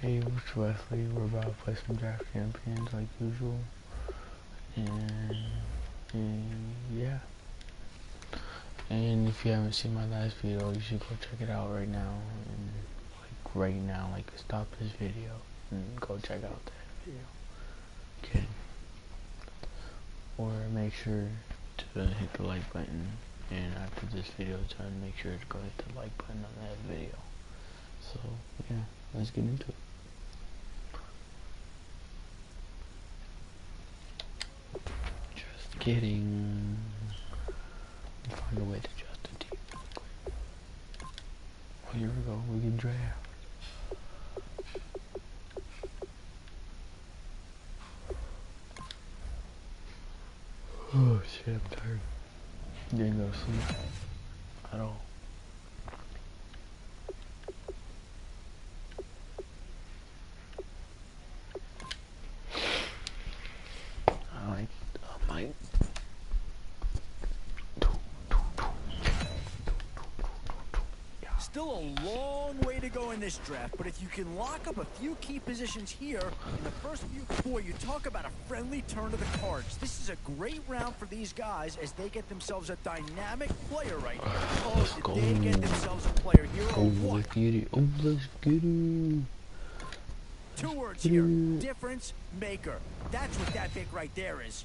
Hey, it's Wesley. We're about to play some Draft Champions like usual. And yeah. And if you haven't seen my last video, you should go check it out right now. And like right now, like stop this video and go check out that video. Okay. Or make sure to hit the like button. And after this video is done, make sure to go hit the like button on that video. So yeah, let's get into it. Just kidding. Find a way to adjust the team. Oh, here we go. We can draft. Oh shit, I'm tired. Didn't go to sleep at all. I might. Still a long way to go in this draft, but if you can lock up a few key positions here in the first few, boy, you talk about a friendly turn to the cards. This is a great round for these guys as they get themselves a dynamic player right here. Oh, did they get themselves a player here or what? Let's get it. Oh, let's get it. 2 words here. Difference maker. That's what that pick right there is.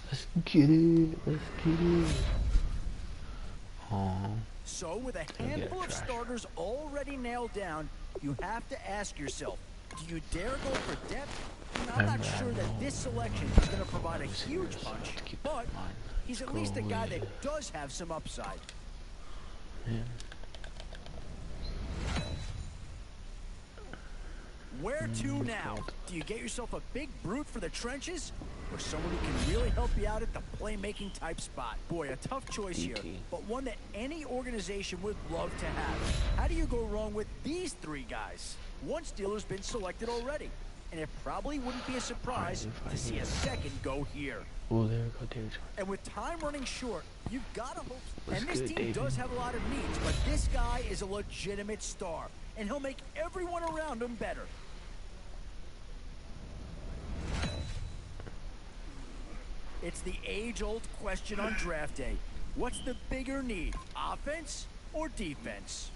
Let's get it. Let's get it. Aww. So with a handful of starters already nailed down, you have to ask yourself, do you dare go for depth? I'm not sure that this selection is going to provide a huge punch, but he's at least a guy that does have some upside. Yeah. Where to now? Do you get yourself a big brute for the trenches? Or someone who can really help you out at the playmaking type spot? Boy, a tough choice here, but one that any organization would love to have. How do you go wrong with these 3 guys? One Steeler's been selected already, and it probably wouldn't be a surprise to see a second go here. Oh, there we go, David. And with time running short, you've got to hope. And this team does have a lot of needs, but this guy is a legitimate star, and he'll make everyone around him better. It's the age-old question on draft day. What's the bigger need, offense or defense?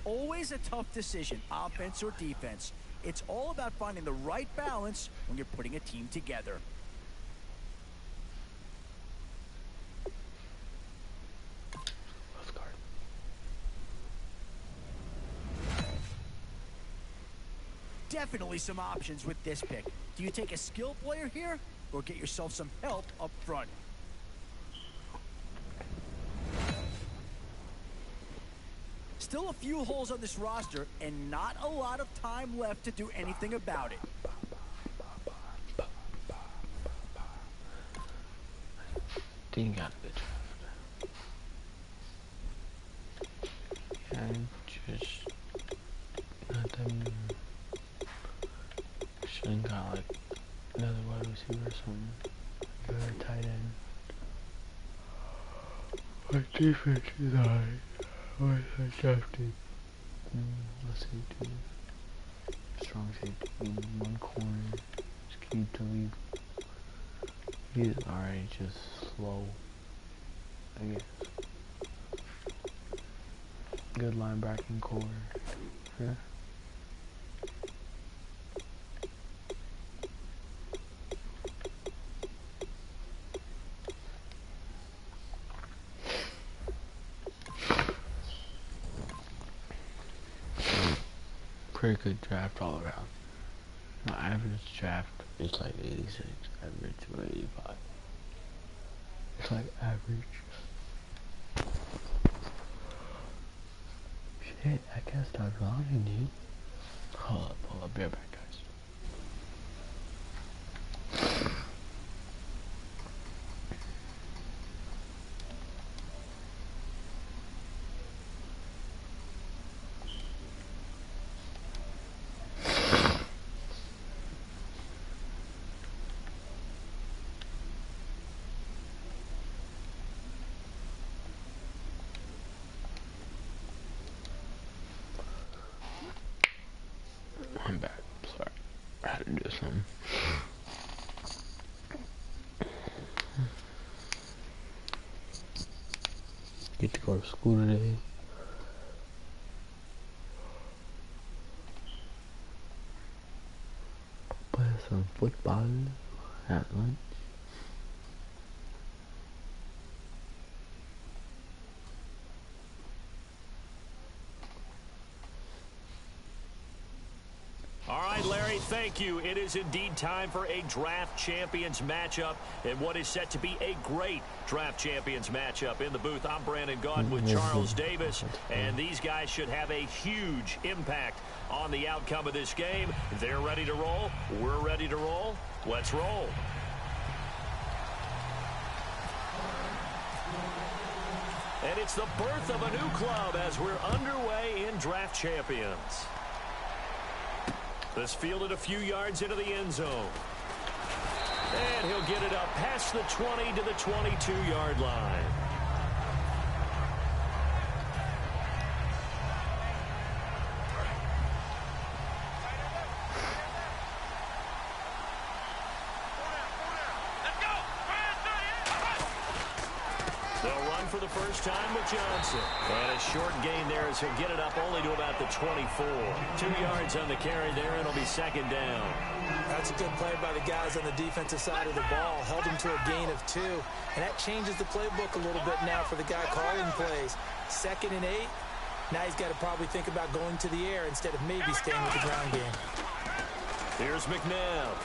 Always a tough decision, offense or defense. It's all about finding the right balance when you're putting a team together. Definitely some options with this pick. Do you take a skill player here or get yourself some help up front? Still a few holes on this roster and not a lot of time left to do anything about it. Didn't got a good draft. And just not them. Should've got like another wide receiver or something. Good tight end. My defense is high. What I drafted? Let's see, 2 strong safety, 1 corner. Just keep the lead. He's already just slow, I guess. Good linebacking core. Yeah. Pretty good draft all around. My average draft is like 86, average to 85. It's like average. Shit, I can't start vlogging, dude. Hold up, be right back, guys. or something. Get to go to school today. Play some football at lunch. All right, Larry, thank you. It is indeed time for a Draft Champions matchup and what is set to be a great Draft Champions matchup. In the booth, I'm Brandon Gaudin with Charles Davis, and these guys should have a huge impact on the outcome of this game. They're ready to roll. We're ready to roll. Let's roll. And it's the birth of a new club as we're underway in Draft Champions. This fielded a few yards into the end zone. And he'll get it up past the 20 to the 22-yard line. They'll run for the first time with Johnson. And a short gain there as he'll get it up only to about the 24. 2 yards on the carry there, and it'll be second down. That's a good play by the guys on the defensive side of the ball. Held him to a gain of 2. And that changes the playbook a little bit now for the guy calling plays. 2nd and 8. Now he's got to probably think about going to the air instead of maybe staying with the ground game. Here's McNabb.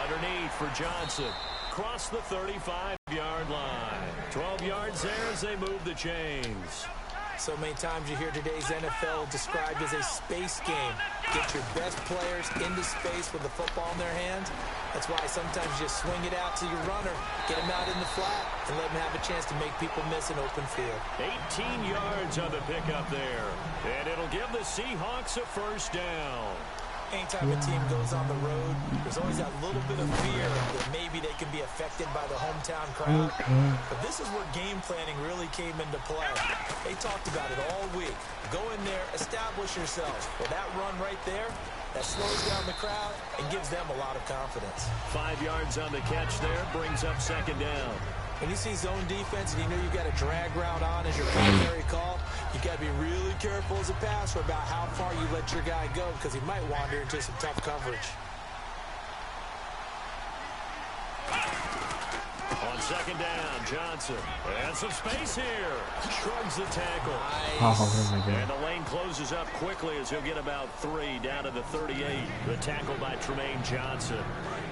Underneath for Johnson. Across the 35-yard line. 12 yards there as they move the chains. So many times you hear today's NFL described as a space game. Get your best players into space with the football in their hands. That's why sometimes you just swing it out to your runner, get him out in the flat, and let him have a chance to make people miss an open field. 18 yards on the pickup there. And it'll give the Seahawks a first down. Anytime a team goes on the road, there's always that little bit of fear that maybe they can be affected by the hometown crowd. But this is where game planning really came into play. They talked about it all week. Go in there, establish yourself. Well, that run right there, that slows down the crowd and gives them a lot of confidence. 5 yards on the catch there, brings up second down. When you see zone defense and you know you've got a drag route on as your primary call, you got to be really careful as a passer about how far you let your guy go because he might wander into some tough coverage. On second down, Johnson. And some space here. Shrugs the tackle. Nice. And the lane closes up quickly as he'll get about 3 down to the 38. The tackle by Tremaine Johnson.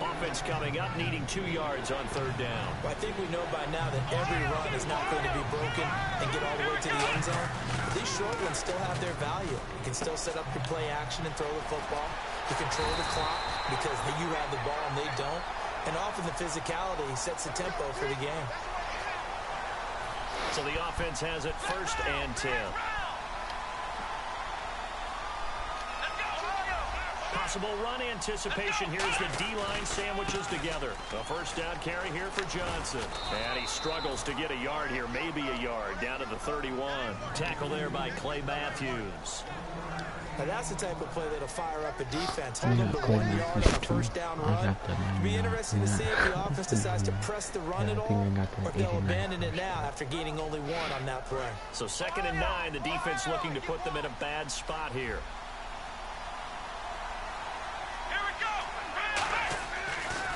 Offense coming up, needing 2 yards on third down. Well, I think we know by now that every run is not going to be broken and get all the way to the end zone. But these short ones still have their value. You can still set up your play action and throw the football. You control the clock because you have the ball and they don't. And often the physicality sets the tempo for the game. So the offense has it 1st and 10. Possible run anticipation here as the D-line sandwiches together. A first down carry here for Johnson. And he struggles to get a yard here, maybe a yard, down to the 31. Tackle there by Clay Matthews. Now that's the type of play that'll fire up a defense. Hold them to 1 yard on a first down run. It'll be interesting to see if the offense decides to press the run at all, or if they'll abandon it now after gaining only 1 on that play. So 2nd and 9, the defense looking to put them in a bad spot here.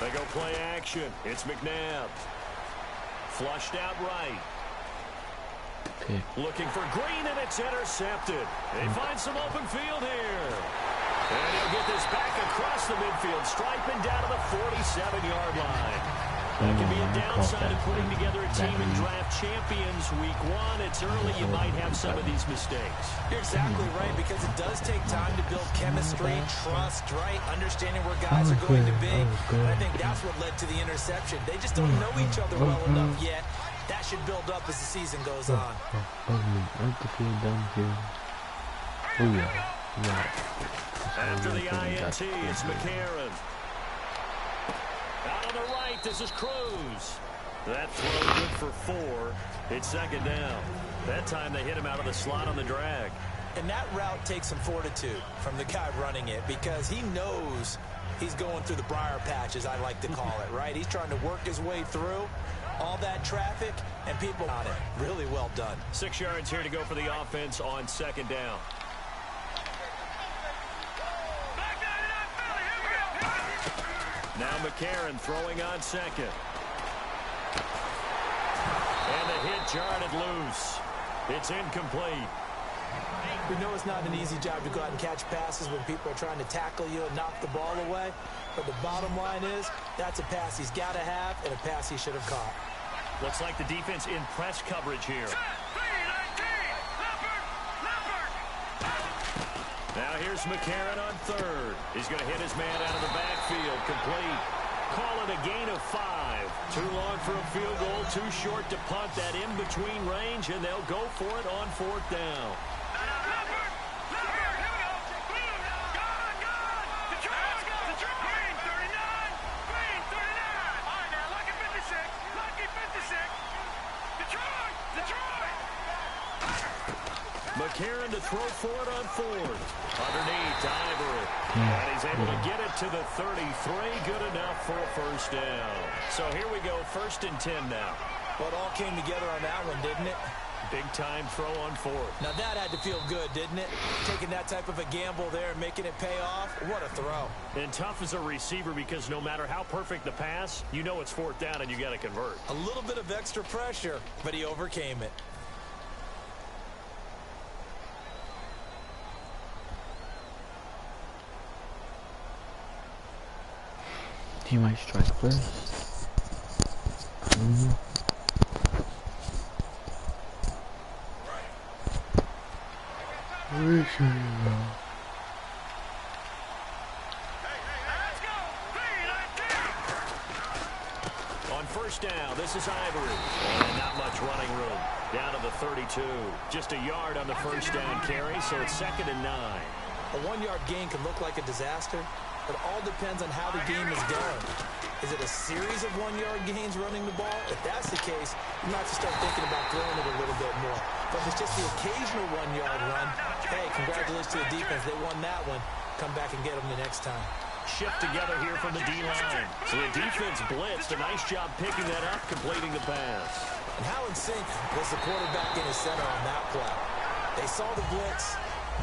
They go play action. It's McNabb. Flushed out right. Looking for Green, and it's intercepted. They find some open field here. And he'll get this back across the midfield, striping down to the 47-yard line. That can be a downside of putting together a team in Draft Champions Week 1. It's early. You might have some of these mistakes. You're exactly right, because it does take time to build chemistry, trust, right? Understanding where guys are going to be. And I think that's what led to the interception. They just don't know each other well enough yet. That should build up as the season goes on. After the INT, it's McCarron. Out on the right, this is Cruz. That throw good for 4. It's 2nd down. That time they hit him out of the slot on the drag. And that route takes some fortitude from the guy running it, because he knows He's going through the briar patch, as I like to call it, right? He's trying to work his way through all that traffic and people on it. Really well done. 6 yards here to go for the offense on 2nd down. Now McCarron throwing on 2nd. And the hit jarred it loose. It's incomplete. We know it's not an easy job to go out and catch passes when people are trying to tackle you and knock the ball away. But the bottom line is, that's a pass he's got to have and a pass he should have caught. Looks like the defense in press coverage here. Now here's McCarron on 3rd. He's going to hit his man out of the backfield. Complete. Call it a gain of 5. Too long for a field goal. Too short to punt that in between range, and they'll go for it on 4th down. McCarron to throw for it on 4th. Underneath, Ivory. And he's able to get it to the 33. Good enough for a 1st down. So here we go, 1st and 10 now. Well, it all came together on that one, didn't it? Big time throw on 4th. Now that had to feel good, didn't it? Taking that type of a gamble there and making it pay off. What a throw. And tough as a receiver because no matter how perfect the pass, you know it's 4th down and you got to convert. A little bit of extra pressure, but he overcame it. He might strike first. Where should you go? On 1st down, this is Ivory. And not much running room. Down to the 32. Just a yard on the 1st down carry, so it's 2nd and 9. A 1-yard gain can look like a disaster. It all depends on how the game is going. Is it a series of 1-yard gains running the ball? If that's the case, you might have to start thinking about throwing it a little bit more. But if it's just the occasional 1-yard run, hey, congratulations to the defense. They won that one. Come back and get them the next time. Shift together here from the D-line. So the defense blitzed. A nice job picking that up, completing the pass. And how in sync was the quarterback in his center on that play? They saw the blitz,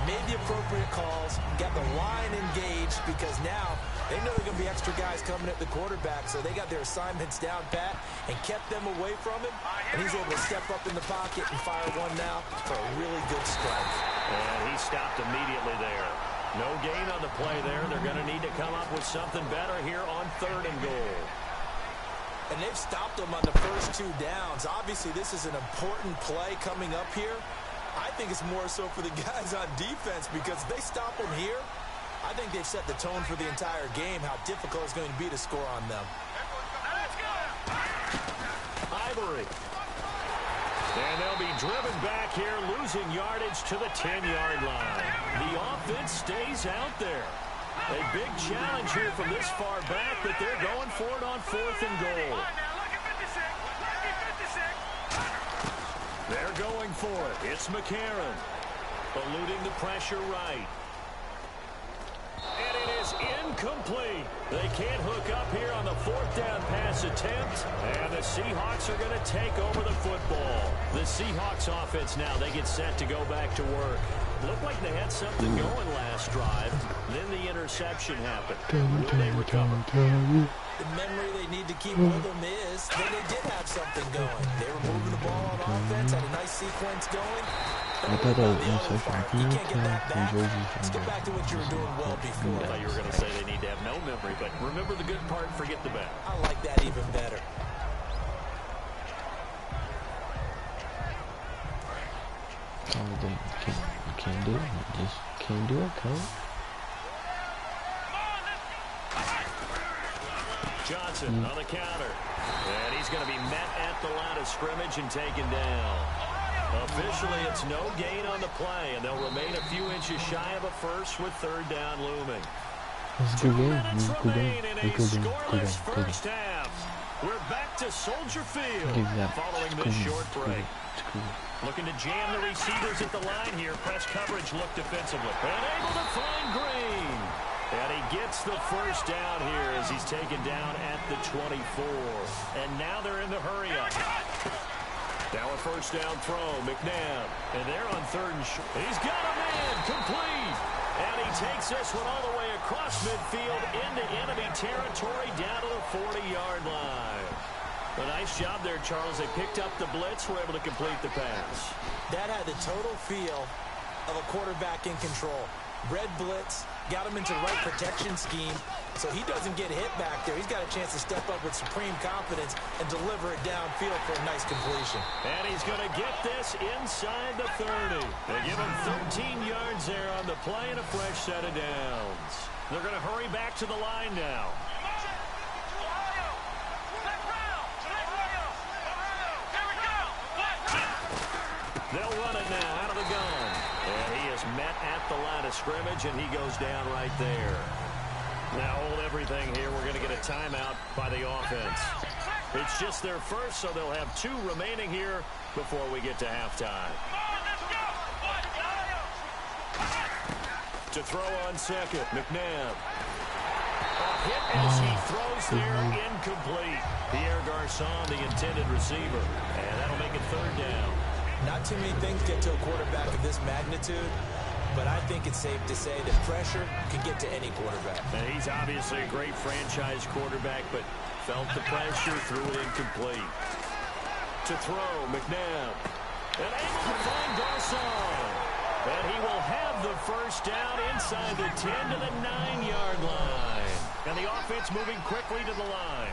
made the appropriate calls, got the line engaged because now they know there are going to be extra guys coming at the quarterback, so they got their assignments down pat and kept them away from him, and he's able to step up in the pocket and fire one now for a really good strike. And he stopped immediately there. No gain on the play there. They're going to need to come up with something better here on 3rd and goal. And they've stopped them on the first 2 downs. Obviously, this is an important play coming up here. I think it's more so for the guys on defense because if they stop them here, I think they've set the tone for the entire game, how difficult it's going to be to score on them. Ivory. And they'll be driven back here, losing yardage to the 10-yard line. The offense stays out there. A big challenge here from this far back, but they're going for it on 4th and goal. They're going for it. It's McCarron. Eluding the pressure right. And it is incomplete. They can't hook up here on the 4th down pass attempt. And the Seahawks are going to take over the football. The Seahawks offense now, they get set to go back to work. Looked like they had something going last drive. Then the interception happened. Will they recover? The memory they need to keep with them is that they did have something going. They were moving the ball on offense, had a nice sequence going. I thought that was interception. You can't get that back. Let's get back to what you were doing well before. I thought you were going to say they need to have no memory, but remember the good part, forget the bad. I like that even better. Oh, you can't do it. You just can't do it, coach. Johnson on the counter. And he's going to be met at the line of scrimmage and taken down. Officially, it's no gain on the play, and they'll remain a few inches shy of a first with 3rd down looming. It's a good game. It's a good game. It's a good game. First half. We're back to Soldier Field following this short break. Looking to jam the receivers at the line here. Press coverage look defensively. And able to find Green. And he gets the first down here as he's taken down at the 24. And now they're in the hurry up. Now a first down throw, McNabb. And they're on third and short. He's got a man, complete. And he takes this one all the way across midfield into enemy territory down to the 40-yard line. A nice job there, Charles. They picked up the blitz, were able to complete the pass. That had the total feel of a quarterback in control. Red blitz, got him into the right protection scheme, so he doesn't get hit back there. He's got a chance to step up with supreme confidence and deliver it downfield for a nice completion. And he's going to get this inside the 30. They give him 13 yards there on the play and a fresh set of downs. They're going to hurry back to the line now. They'll run it now out of the gun. And he is met at the line of scrimmage, and he goes down right there. Now hold everything here. We're going to get a timeout by the offense. It's just their first, so they'll have 2 remaining here before we get to halftime. To throw on second, McNabb. A hit as he throws there, incomplete. Pierre Garçon, the intended receiver. And that'll make it third down. Not too many things get to a quarterback of this magnitude, but I think it's safe to say that pressure can get to any quarterback. And he's obviously a great franchise quarterback, but felt the pressure, threw it incomplete. To throw, McNabb. And able to find Garçon. And he will have the first down inside the 10 to the 9-yard line. And the offense moving quickly to the line.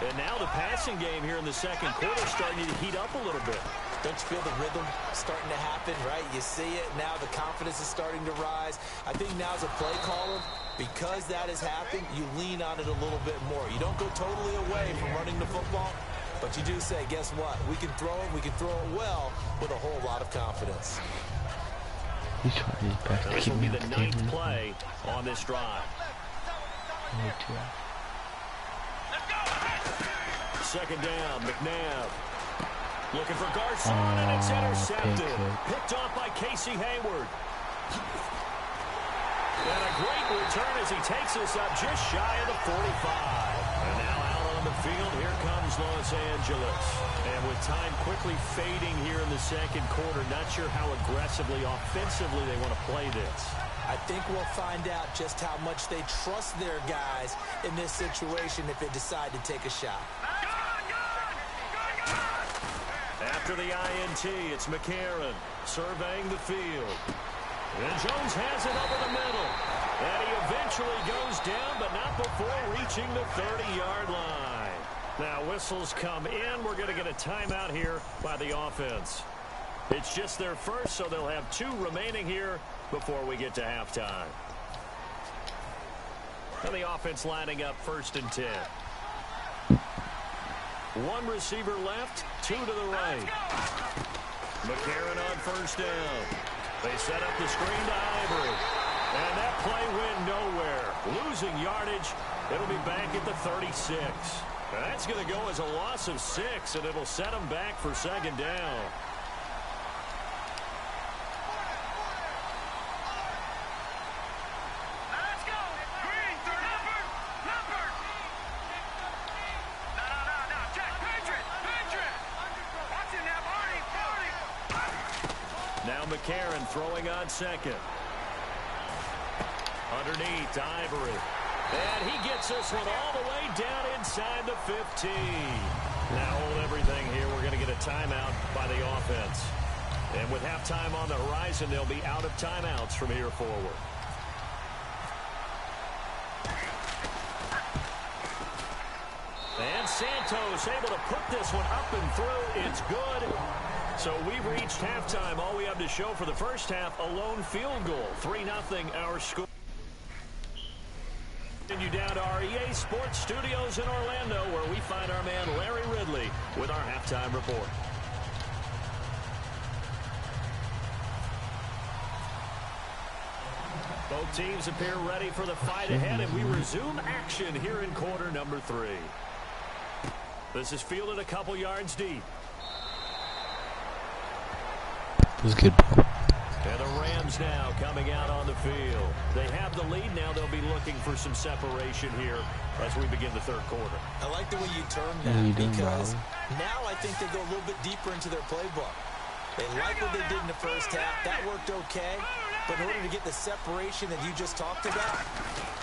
And now the passing game here in the second quarter starting to heat up a little bit. Don't you feel the rhythm starting to happen, right? You see it. Now the confidence is starting to rise. I think now as a play caller, because that has happened, you lean on it a little bit more. You don't go totally away from running the football, but you do say, guess what? We can throw it. We can throw it well with a whole lot of confidence. He's trying his best to This keep will be me the up 9th there. play on this drive. Second down, McNabb. Looking for Garçon, and it's intercepted. Picked off by Casey Hayward. And a great return as he takes us up just shy of the 45. And now out on the field, here comes Los Angeles. And with time quickly fading here in the second quarter, not sure how aggressively, offensively they want to play this. I think we'll find out just how much they trust their guys in this situation if they decide to take a shot. After the INT, it's McCarron surveying the field. And Jones has it over the middle. And he eventually goes down, but not before reaching the 30-yard line. Now whistles come in. We're going to get a timeout here by the offense. It's just their first, so they'll have 2 remaining here before we get to halftime. And the offense lining up 1st and 10. 1 receiver left, 2 to the right. McCarron on first down. They set up the screen to Ivory. And that play went nowhere. Losing yardage. It'll be back at the 36. And that's going to go as a loss of 6, and it'll set them back for second down. Now McCarron throwing on second. Underneath to Ivory. And he gets this one all the way down inside the 15. Now hold everything here. We're going to get a timeout by the offense. And with halftime on the horizon, they'll be out of timeouts from here forward. And Santos able to put this one up and through. It's good. So we've reached halftime. All we have to show for the first half, a lone field goal. 3-0 our score. You down to our EA Sports Studios in Orlando, where we find our man Larry Ridley with our halftime report. Both teams appear ready for the fight ahead, and we resume action here in quarter number 3. This is fielded a couple yards deep. It was good. And a Rams Mahomes now coming out on the field. They have the lead. Now they'll be looking for some separation here as we begin the third quarter. I like the way you termed that because now I think they go a little bit deeper into their playbook. They like what they did in the first half. That worked okay. But in order to get the separation that you just talked about,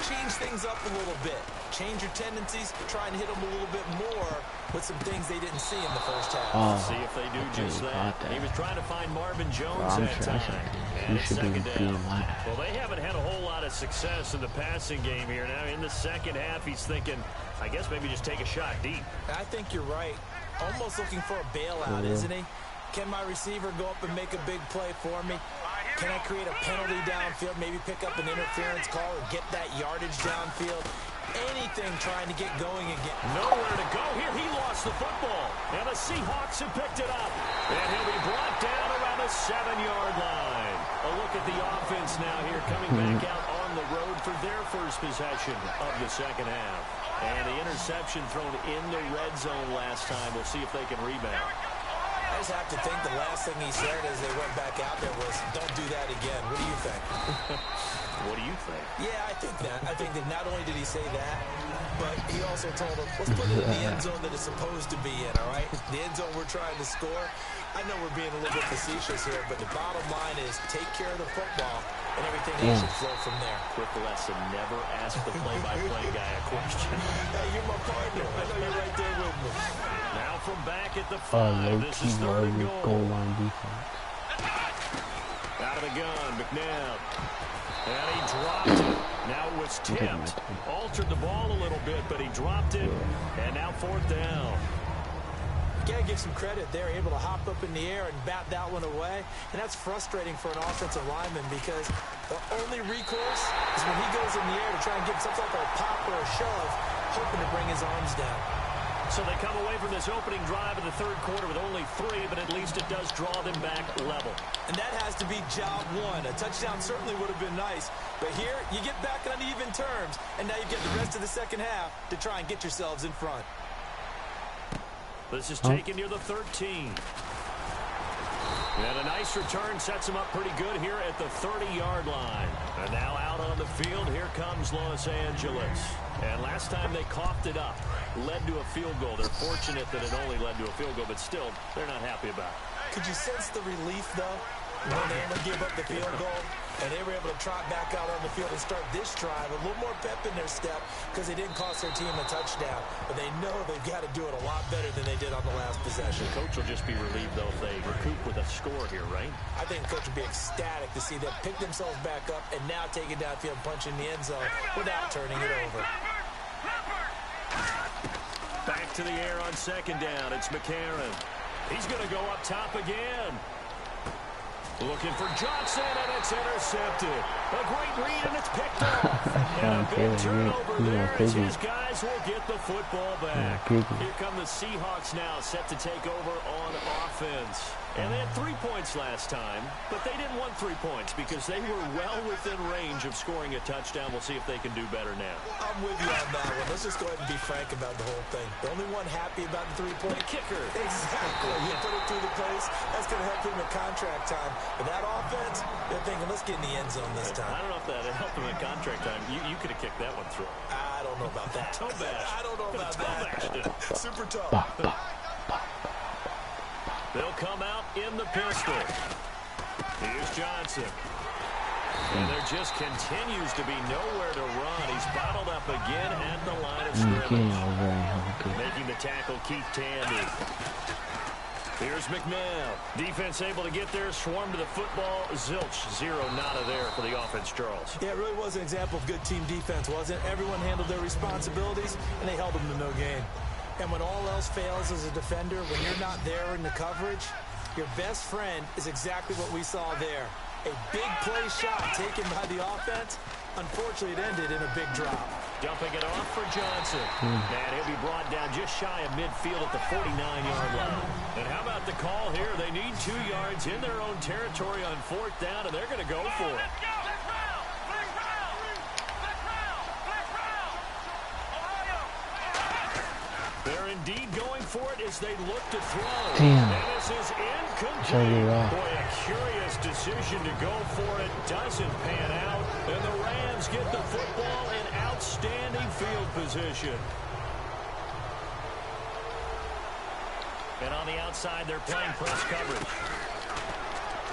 change things up a little bit. Change your tendencies, try and hit them a little bit more with some things they didn't see in the first half. See if they do just that. He was trying to find Marvin Jones that time. You should be doing that. Well, they haven't had a whole lot of success in the passing game here. Now, in the second half, he's thinking, I guess maybe just take a shot deep. I think you're right. Almost looking for a bailout, isn't he? Can my receiver go up and make a big play for me? Can I create a penalty downfield, maybe pick up an interference call or get that yardage downfield? Anything trying to get going again. Nowhere to go here. He lost the football. And the Seahawks have picked it up. And he'll be brought down around the 7-yard line. A look at the offense now here coming back out on the road for their first possession of the second half. And the interception thrown in the red zone last time. We'll see if they can rebound. I just have to think the last thing he said as they went back out there was, don't do that again. What do you think? What do you think? Yeah, I think that. I think that not only did he say that, but he also told them, let's put it in the end zone that it's supposed to be in, all right? The end zone we're trying to score. I know we're being a little bit facetious here, but the bottom line is take care of the football, and everything else should flow from there. Quick lesson, never ask the play-by-play guy a question. Hey, you're my partner. I know you're right there with me. Now from back at the 5, this is third and goal. Line defense. Out of the gun, McNabb. And he dropped it. Now it was tipped. Altered the ball a little bit, but he dropped it. And now fourth down. You got to give some credit. They're able to hop up in the air and bat that one away. And that's frustrating for an offensive lineman because the only recourse is when he goes in the air to try and give some type of a pop or a shove, hoping to bring his arms down. So they come away from this opening drive in the third quarter with only 3, but at least it does draw them back level. And that has to be job one. A touchdown certainly would have been nice. But here, you get back on even terms, and now you get the rest of the second half to try and get yourselves in front. This is taken near the 13. And a nice return sets him up pretty good here at the 30-yard line. And now out on the field, here comes Los Angeles. And last time they coughed it up, led to a field goal. They're fortunate that it only led to a field goal, but still, they're not happy about it. Could you sense the relief, though, when they only give up the field goal? And they were able to trot back out on the field and start this drive. A little more pep in their step because they didn't cost their team a touchdown. But they know they've got to do it a lot better than they did on the last possession. The coach will just be relieved, though, if they recoup with a score here, right? I think the coach will be ecstatic to see them pick themselves back up and now take it downfield and punch in the end zone without turning it over. Back to the air on second down. It's McCarron. He's going to go up top again. Looking for Johnson, and it's intercepted. A great read, and it's picked off. And a big turnover there as his guys will get the football back. Here come the Seahawks now, set to take over on offense. And they had 3 points last time, but they didn't want 3 points because they were well within range of scoring a touchdown. We'll see if they can do better now. I'm with you on that one. Let's just go ahead and be frank about the whole thing. The only one happy about the 3-point kicker. Exactly. You put it through the post. That's going to help him in contract time. But that offense, they're thinking, let's get in the end zone this time. I don't know if that helped him in contract time. You could have kicked that one through. I don't know about that. Toe bash. I don't know about that. Super tough. They'll come out in the pistol. Here's Johnson. And there just continues to be nowhere to run. He's bottled up again at the line of scrimmage. Making the tackle, Keith Tandy. Here's McNabb. Defense able to get there, swarm to the football. Zilch, 0, nada there for the offense, Charles. Yeah, it really was an example of good team defense, wasn't it? Everyone handled their responsibilities, and they held them to no gain. And when all else fails as a defender, when you're not there in the coverage, your best friend is exactly what we saw there. A big play shot taken by the offense. Unfortunately, it ended in a big drop. Dumping it off for Johnson. And he'll be brought down just shy of midfield at the 49-yard line. And how about the call here? They need 2 yards in their own territory on fourth down, and they're going to go for it. They're indeed going for it as they look to throw. Damn. And this is incomplete. Boy, a curious decision to go for it. Doesn't pan out. And the Rams get the football in outstanding field position. And on the outside, they're playing press coverage.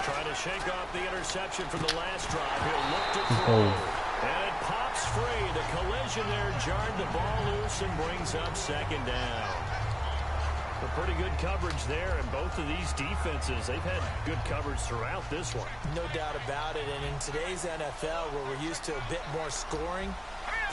Trying to shake off the interception from the last drive. He'll look to throw. And it pops free. The collision there jarred the ball loose and brings up second down. A pretty good coverage there, and both of these defenses, they've had good coverage throughout this one. No doubt about it. And in today's NFL, where we're used to a bit more scoring,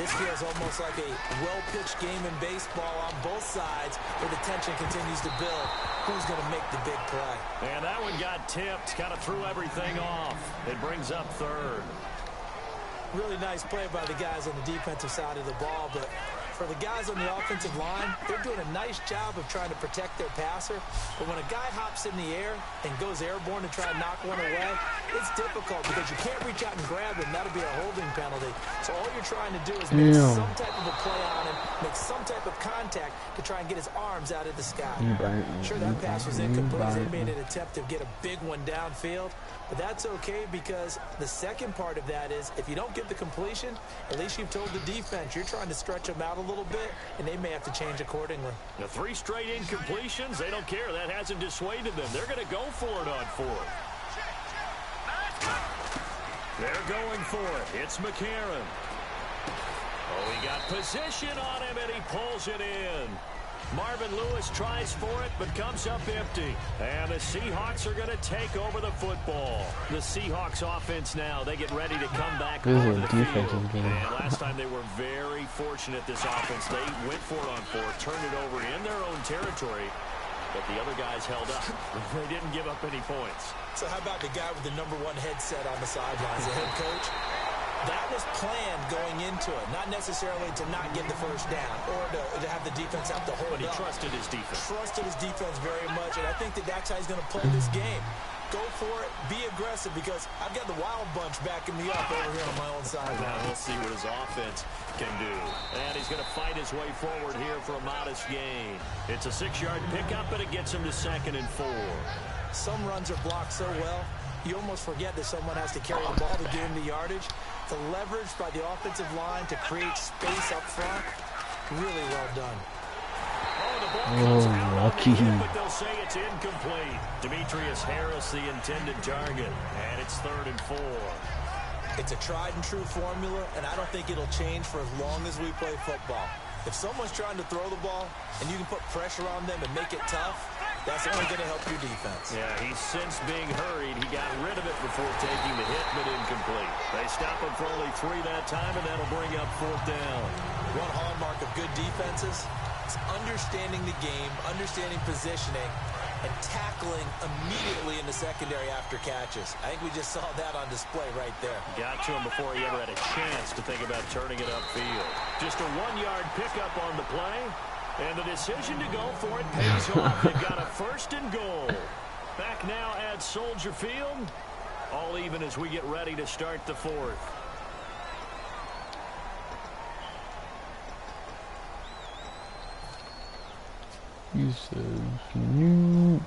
this feels almost like a well-pitched game in baseball on both sides where the tension continues to build. Who's going to make the big play? And that one got tipped, kind of threw everything off. It brings up third. Really nice play by the guys on the defensive side of the ball, but for the guys on the offensive line, they're doing a nice job of trying to protect their passer. But when a guy hops in the air and goes airborne to try and knock one away, it's difficult because you can't reach out and grab him. That'll be a holding penalty. So all you're trying to do is make some type of a play on him, make some type of contact to try and get his arms out of the sky. Sure, that pass was incomplete. They made an attempt to get a big one downfield, but that's okay because the second part of that is if you don't get the completion, at least you've told the defense you're trying to stretch them out a little bit, and they may have to change accordingly. The 3 straight incompletions, they don't care. That hasn't dissuaded them. They're going to go for it on 4th. They're going for it. It's McCarron. Oh, he got position on him, and he pulls it in. Marvin Lewis tries for it, but comes up empty. And the Seahawks are going to take over the football. The Seahawks offense now, they get ready to come back onto the field. And last time they were very fortunate, this offense. They went for it on 4th, turned it over in their own territory. But the other guys held up. They didn't give up any points. So how about the guy with the #1 headset on the sidelines, the head coach? That was planned going into it, not necessarily to not get the first down or to have the defense have to hold up. But he trusted his defense. Trusted his defense very much, and I think that that's how he's going to play this game. Go for it, be aggressive, because I've got the wild bunch backing me up over here on my own side. Now we'll see what his offense can do. And he's going to fight his way forward here for a modest gain. It's a 6-yard pickup, but it gets him to 2nd and 4. Some runs are blocked so well, you almost forget that someone has to carry the ball to gain the yardage. The leverage by the offensive line to create space up front, really well done. Lucky. But they'll say it's incomplete. Demetrius Harris, the intended target. And it's 3rd and 4. It's a tried and true formula, and I don't think it'll change for as long as we play football. If someone's trying to throw the ball and you can put pressure on them and make it tough, that's only going to help your defense. Yeah, he's since being hurried. He got rid of it before taking the hit, but incomplete. They stop him for only 3 that time, and that'll bring up 4th down. One hallmark of good defenses is understanding the game, understanding positioning, and tackling immediately in the secondary after catches. I think we just saw that on display right there. Got to him before he ever had a chance to think about turning it upfield. Just a 1-yard pickup on the play, and the decision to go for it pays off. They've got a 1st and goal. Back now at Soldier Field. All even as we get ready to start the 4th. You said new.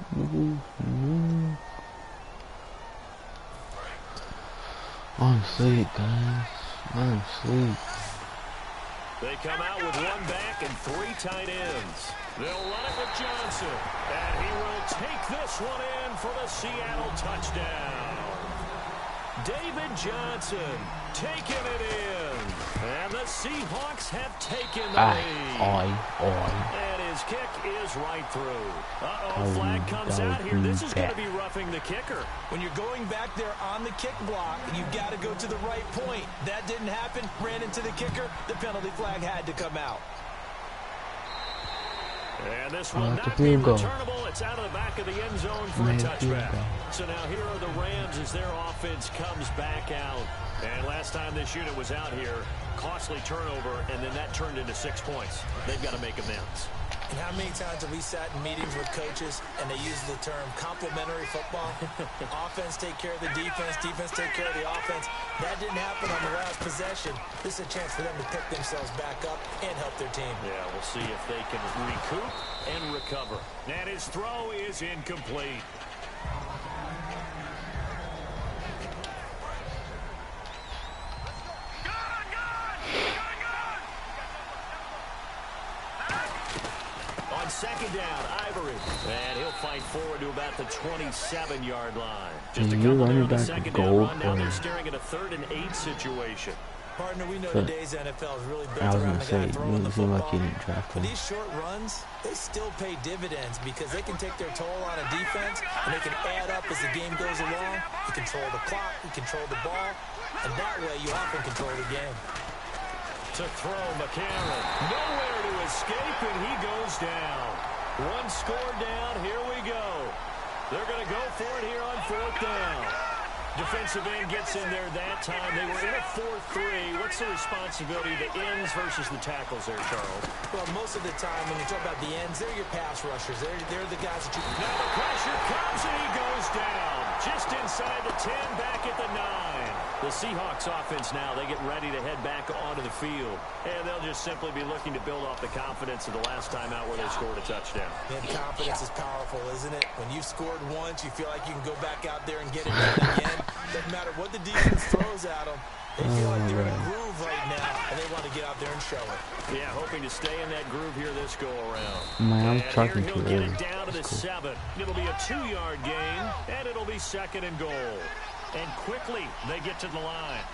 I'm asleep, guys. I'm asleep. They come out with 1 back and 3 tight ends. They'll run it with Johnson. And he will take this one in for the Seattle touchdown. David Johnson taking it in. And the Seahawks have taken the lead. And his kick is right through. Flag comes out here. This is going to be roughing the kicker. When you're going back there on the kick block, you've got to go to the right point. That didn't happen. Ran into the kicker. The penalty flag had to come out. And this will not be returnable. It's out of the back of the end zone for a touchback. So now here are the Rams as their offense comes back out. And last time this unit was out here, costly turnover, and then that turned into 6 points. They've got to make amends. And how many times have we sat in meetings with coaches and they use the term complementary football? Offense take care of the defense, defense take care of the offense. That didn't happen on the last possession. This is a chance for them to pick themselves back up and help their team. Yeah, we'll see if they can recoup and recover. And his throw is incomplete. On second down, Ivory. And he'll fight forward to about the 27-yard line. Just a couple there on the second-down run. Now they're staring at a 3rd and 8 situation. Partner, we know today's NFL is really built around the guy throwing the football. But these short runs, they still pay dividends because they can take their toll on a defense and they can add up as the game goes along. You control the clock, you control the ball, and that way you often control the game. To throw, McCarron. Nowhere to escape, and he goes down. One score down. Here we go. They're going to go for it here on 4th down. Defensive end gets in there that time. They were in a 4-3. What's the responsibility of the ends versus the tackles there, Charles? Well, most of the time when you talk about the ends, they're your pass rushers. They're the guys that you... Now the pressure comes, and he goes down. Just inside the 10, back at the 9. The Seahawks offense now, they get ready to head back onto the field. And they'll just simply be looking to build off the confidence of the last time out where they scored a touchdown. Man, confidence is powerful, isn't it? When you've scored once, you feel like you can go back out there and get it done again. Doesn't matter what the defense throws at them. They feel like they're in a groove right now, and they want to get out there and show it. Yeah, hoping to stay in that groove here this go-around. Man, I'm talking too early. Get it down to the 7. It'll be a 2-yard gain, and it'll be 2nd and goal. And quickly, they get to the line.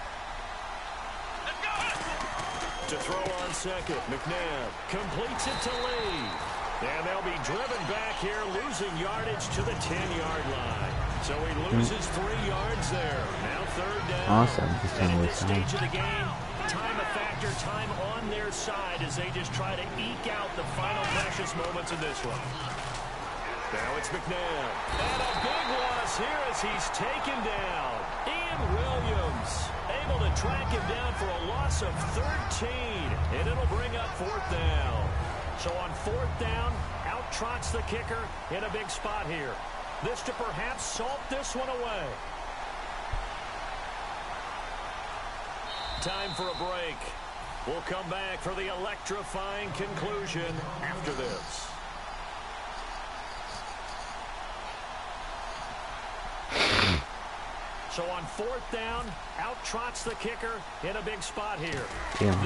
To throw on second, McNabb completes it to Lee. And they'll be driven back here, losing yardage to the 10-yard line. So he loses 3 yards there. Now 3rd down. Awesome. And at this stage of the game, time a factor, time on their side as they just try to eke out the final precious moments of this one. Now it's McNabb. And a big loss here as he's taken down. Ian Williams able to track him down for a loss of 13. And it'll bring up 4th down. So on 4th down, out trots the kicker in a big spot here. This to perhaps salt this one away. Time for a break. We'll come back for the electrifying conclusion after this. So on 4th down, out trots the kicker in a big spot here.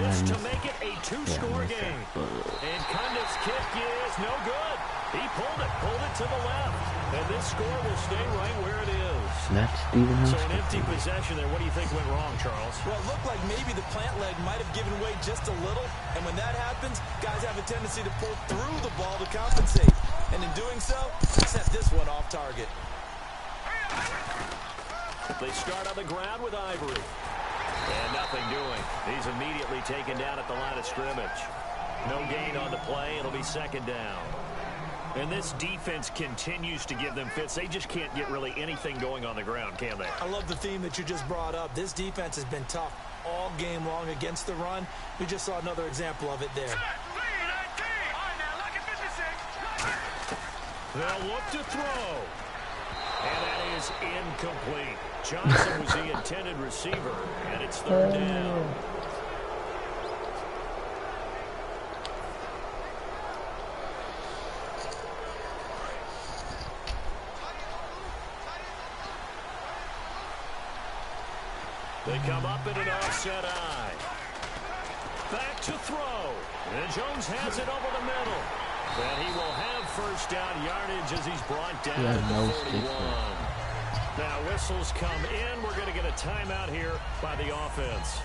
This to make it a 2-score game. And Cundiff's kick is no good. He pulled it to the left. And this score will stay right where it is. That's Stephen Hunt. So an empty possession there. What do you think went wrong, Charles? Well, it looked like maybe the plant leg might have given way just a little. And when that happens, guys have a tendency to pull through the ball to compensate. And in doing so, set this one off target. They start on the ground with Ivory. And nothing doing. He's immediately taken down at the line of scrimmage. No gain on the play. It'll be 2nd down. And this defense continues to give them fits. They just can't get really anything going on the ground, can they? I love the theme that you just brought up. This defense has been tough all game long against the run. We just saw another example of it there. They'll look to throw. And that is incomplete. Johnson was the intended receiver, and it's 3rd down. They come up in an offset eye. Back to throw. And Jones has it over the middle. And he will have 1st down yardage as he's brought down at the 41. Now whistles come in. We're going to get a timeout here by the offense.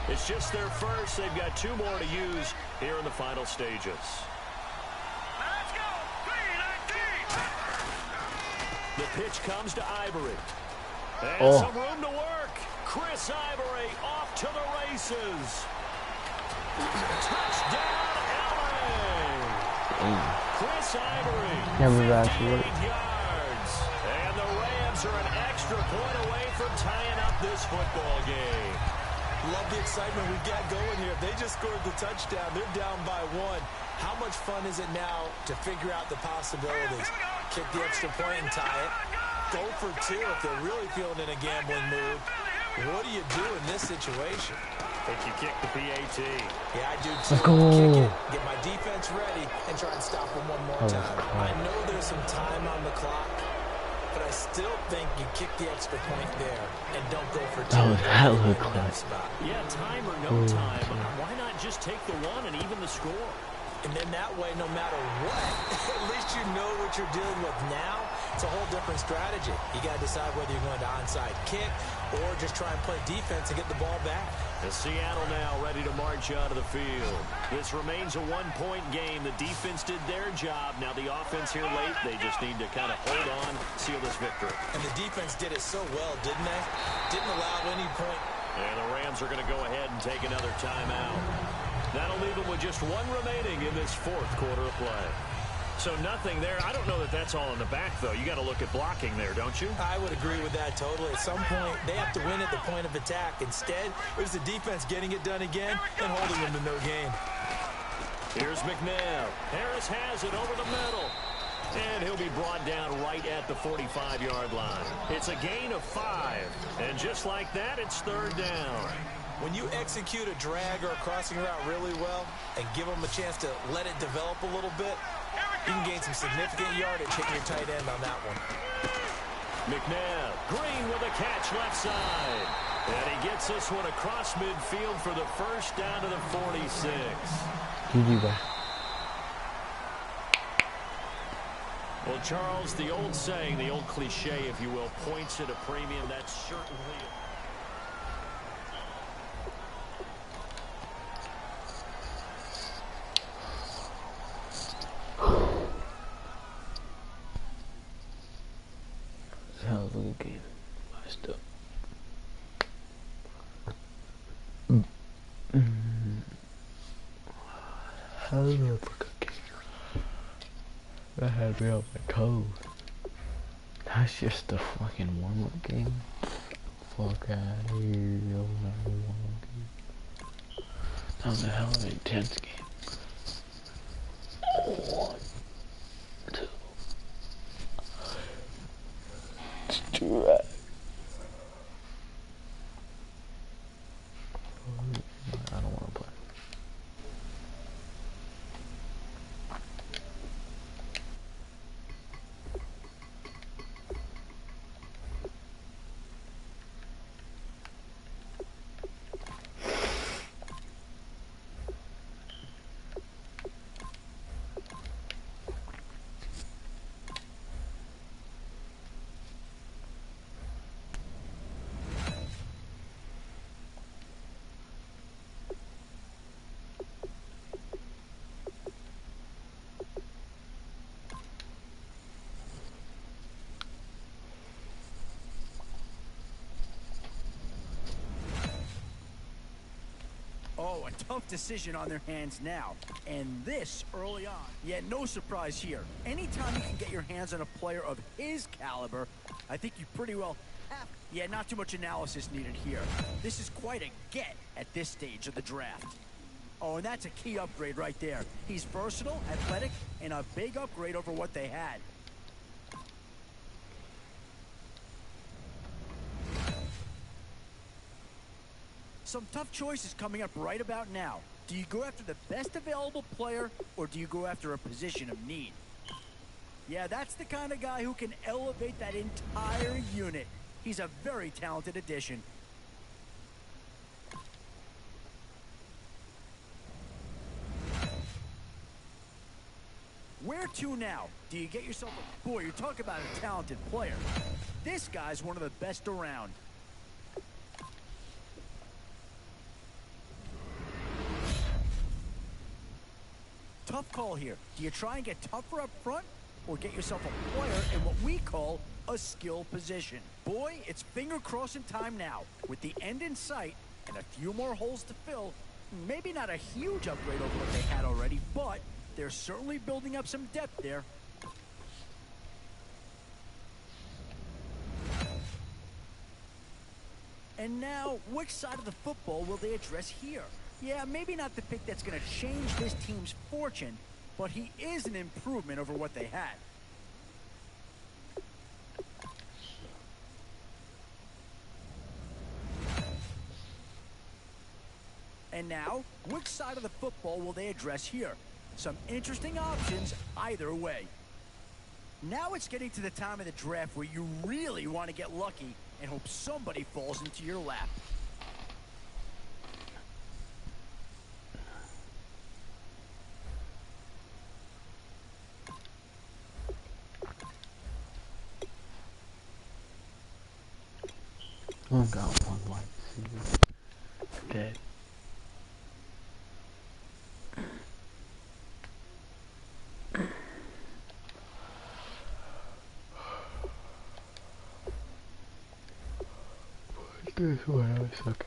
It's just their first. They've got 2 more to use here in the final stages. Let's go. 3-19. The pitch comes to Ivory. And some room to work. Chris Ivory off to the races. Touchdown, LA. Chris Ivory, 58 yards. And the Rams are an extra point away from tying up this football game. Love the excitement we've got going here. They just scored the touchdown. They're down by 1. How much fun is it now to figure out the possibilities? Kick the extra point and tie it. Go for 2 if they're really feeling in a gambling mood. What do you do in this situation? I think you kick the PAT. Yeah, I do too. Let's go. Kick it, get my defense ready, and try and stop them one more time. I know there's some time on the clock, but I still think you kick the extra point there and don't go for 2. That looked close. Yeah, time or no time. Why not just take the 1 and even the score? And then that way, no matter what, at least you know what you're dealing with now. It's a whole different strategy. You got to decide whether you're going to onside kick or just try and play defense and get the ball back. And Seattle now ready to march out of the field. This remains a 1-point game. The defense did their job. Now the offense here late, they just need to kind of hold on, seal this victory. And the defense did it so well, didn't they? Didn't allow any point. And the Rams are going to go ahead and take another timeout. That'll leave them with just 1 remaining in this 4th quarter of play. So nothing there. I don't know that that's all in the back, though. You got to look at blocking there, don't you? I would agree with that totally. At some point, they have to win at the point of attack. Instead, it was the defense getting it done again and holding them to no gain. Here's McNabb. Harris has it over the middle. And he'll be brought down right at the 45-yard line. It's a gain of 5. And just like that, it's 3rd down. When you execute a drag or a crossing route really well and give them a chance to let it develop a little bit, you can gain some significant yardage hitting your tight end on that one. McNabb, Green with a catch left side. And he gets this one across midfield for the first down to the 46. GG, bro. Well, Charles, the old saying, the old cliche, if you will, points at a premium. That's certainly... That was a good game. Last up. Hell of a good game. That had me on my toes. That's just a fucking warm-up game. Fuck out of here. That was a hell of an intense game. 1, 2. Strike. I don't want to play. Oh, a tough decision on their hands now. And this early on. Yeah, no surprise here. Anytime you can get your hands on a player of his caliber, I think you pretty well have. Yeah, not too much analysis needed here. This is quite a get at this stage of the draft. Oh, and that's a key upgrade right there. He's versatile, athletic, and a big upgrade over what they had. Some tough choices coming up right about now. Do you go after the best available player, or do you go after a position of need? Yeah, that's the kind of guy who can elevate that entire unit. He's a very talented addition. Where to now? Do you get yourself a... Boy, you talk about a talented player. This guy's one of the best around. Tough call here. Do you try and get tougher up front, or get yourself a player in what we call a skill position? Boy, it's finger crossing time now. With the end in sight and a few more holes to fill, maybe not a huge upgrade over what they had already, but they're certainly building up some depth there. And now, which side of the football will they address here? Yeah, maybe not the pick that's going to change this team's fortune, but he is an improvement over what they had. And now, which side of the football will they address here? Some interesting options either way. Now it's getting to the time of the draft where you really want to get lucky and hope somebody falls into your lap. I've got one wide receiver. Dead. This one I suck.